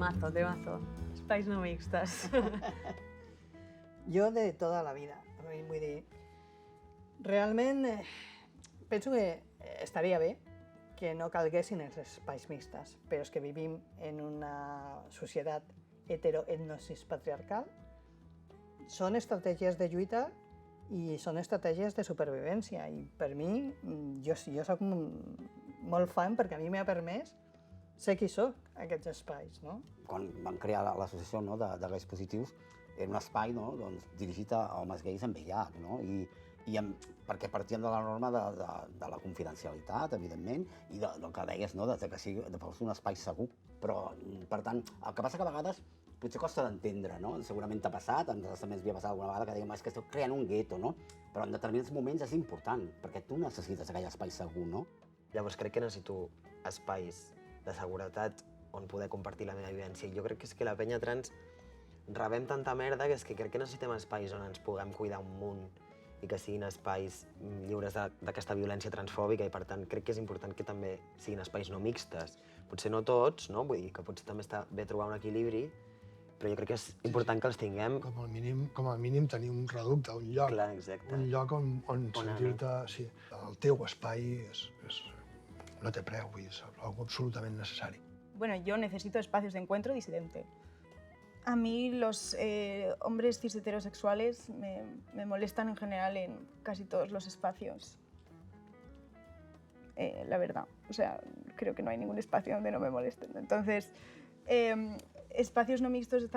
Temazo, temazo. Espais no mixtes. Jo de tota la vida, vull dir, realment penso que estaria bé que no calguessin els espais mixtes, però és que vivim en una societat hetero-etnocis-patriarcal. Són estratègies de lluita i són estratègies de supervivència i per mi, jo soc molt fan perquè a mi m'ha permès ser qui soc, aquests espais, no? Quan van crear l'associació de gais positius, era un espai dirigit a homes gais amb VIH, no? Perquè partien de la norma de la confidencialitat, evidentment, i del que deies, no? que sigui un espai segur. Però, per tant, el que passa que a vegades potser costa d'entendre, no? Segurament t'ha passat, a nosaltres també ens havia passat alguna vegada que dèiem és que esteu creant un gueto, no? Però en determinats moments és important, perquè tu necessites aquell espai segur, no? Llavors crec que necessito espais de seguretat on poder compartir la meva vivència. I jo crec que és que la penya trans rebem tanta merda que és que crec que necessitem espais on ens puguem cuidar un munt i que siguin espais lliures d'aquesta violència transfòbica i, per tant, crec que és important que també siguin espais no mixtes. Potser no tots, no? Vull dir que potser també està bé trobar un equilibri, però jo crec que és important que els tinguem. Com a mínim tenir un reducte, un lloc. Clar, exacte. Un lloc on sentir-te... Sí, el teu espai no té preu, vull dir, és algo absolutament necessari. Bueno, yo necesito espacios de encuentro disidente. A mí los hombres cis heterosexuales me molestan en general en casi todos los espacios. La verdad, o sea, creo que no hay ningún espacio donde no me molesten. Entonces, espacios no mixtos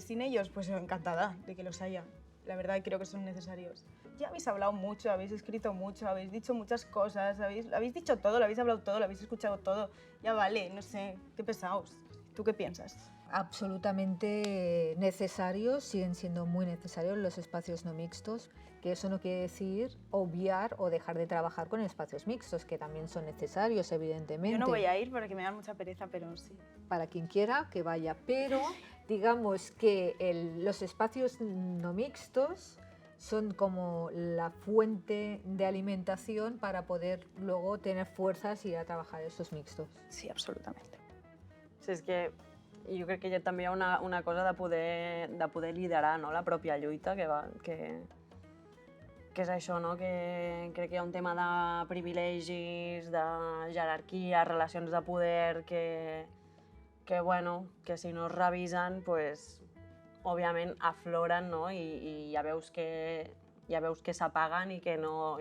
sin ellos, pues encantada de que los haya. La verdad creo que son necesarios. Ya habéis hablado mucho, habéis escrito mucho, habéis dicho muchas cosas, habéis dicho todo, lo habéis hablado todo, lo habéis escuchado todo. Ya vale, no sé, qué pesaos. ¿Tú qué piensas? Absolutamente necesarios, siguen siendo muy necesarios los espacios no mixtos, que eso no quiere decir obviar o dejar de trabajar con espacios mixtos, que también son necesarios, evidentemente. Yo no voy a ir porque me da mucha pereza, pero sí. Para quien quiera que vaya, pero digamos que los espacios no mixtos son como la fuente de alimentación para poder luego tener fuerzas y ir a trabajar esos mixtos. Sí, absolutamente. Sí, és que jo crec que també hi ha una cosa de poder liderar, no? La pròpia lluita, que és això, no? Que crec que hi ha un tema de privilegis, de jerarquia, relacions de poder, que si no es revisen, pues, òbviament afloren, no? I ja veus que s'apaguen i que no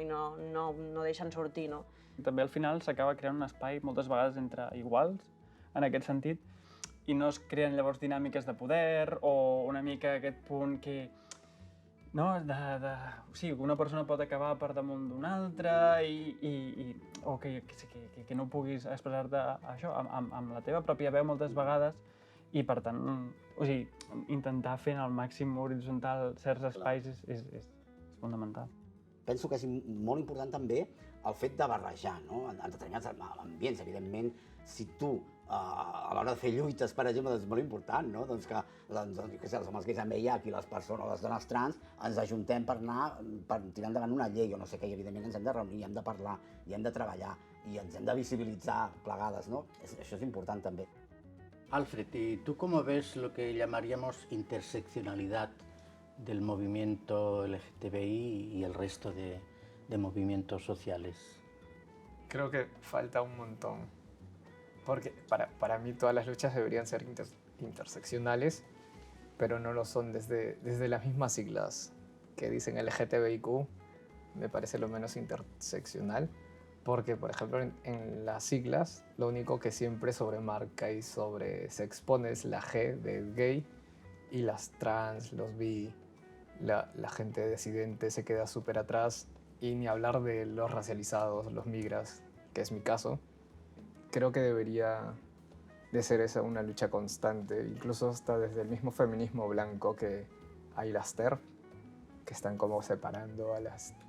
deixen sortir, no? També al final s'acaba creant un espai moltes vegades entre iguals, en aquest sentit, i no es creen llavors dinàmiques de poder o una mica aquest punt que... No? Sí, una persona pot acabar per damunt d'una altra o que no puguis expressar-te això amb la teva pròpia veu moltes vegades i, per tant, intentar fer al màxim horitzontal certs espais és fundamental. Penso que és molt important també el fet de barrejar, no? En determinats ambients, evidentment, si tu a l'hora de fer lluites, per exemple, és molt important, no? Doncs que els homes gais amb VIH i les dones trans ens ajuntem per tirar endavant una llei o no sé què, i evidentment ens hem de reunir, hem de parlar, i hem de treballar, i ens hem de visibilitzar plegades, no? Això és important també. Alfred, ¿y tú cómo ves lo que llamaríamos interseccionalidad del movimiento LGTBI y el resto de movimientos sociales? Creo que falta un montón, porque para mí todas las luchas deberían ser interseccionales, pero no lo son desde las mismas siglas que dicen LGTBIQ, me parece lo menos interseccional, porque, por ejemplo, en las siglas lo único que siempre sobremarca y se expone es la G de gay, y las trans, los bi, la gente disidente se queda súper atrás, y ni hablar de los racializados, los migras, que es mi caso. Creo que debería de ser esa una lucha constante, incluso hasta desde el mismo feminismo blanco que hay las TERF, que están como separando a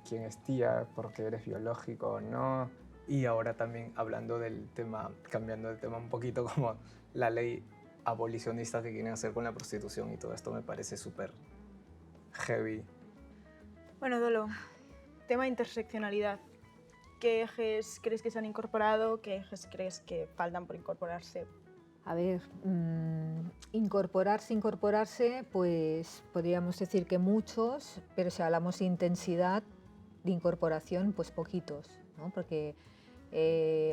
quién es tía, porque eres biológico o no. Y ahora también hablando del tema, cambiando de tema un poquito, como la ley abolicionista que quieren hacer con la prostitución y todo esto me parece súper heavy. Bueno, Dolo, tema interseccionalidad. ¿Qué ejes crees que se han incorporado? ¿Qué ejes crees que faltan por incorporarse A ver, incorporarse, pues podríamos decir que muchos, pero si hablamos de intensidad de incorporación, pues poquitos, ¿no? Porque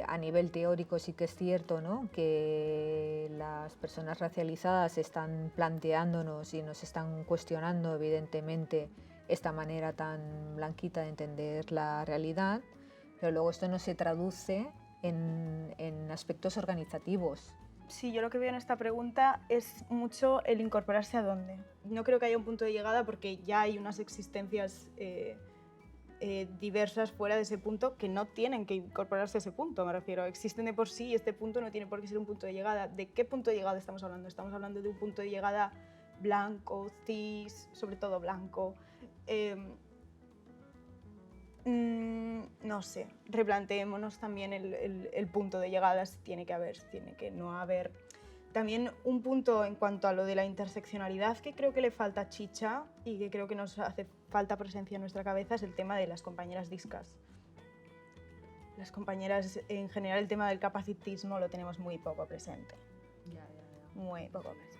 a nivel teórico sí que es cierto, ¿no?, que las personas racializadas están planteándonos y nos están cuestionando, evidentemente, esta manera tan blanquita de entender la realidad, pero luego esto no se traduce en aspectos organizativos. Sí, yo lo que veo en esta pregunta es mucho el incorporarse a dónde. No creo que haya un punto de llegada porque ya hay unas existencias diversas fuera de ese punto que no tienen que incorporarse a ese punto, me refiero. Existen de por sí y este punto no tiene por qué ser un punto de llegada. ¿De qué punto de llegada estamos hablando? Estamos hablando de un punto de llegada blanco, cis, sobre todo blanco. No sé, replanteémonos también el punto de llegada, si tiene que haber, si tiene que no haber. También un punto en cuanto a lo de la interseccionalidad que creo que le falta chicha y que creo que nos hace falta presencia en nuestra cabeza es el tema de las compañeras discas. Las compañeras, en general, el tema del capacitismo lo tenemos muy poco presente. Muy poco presente.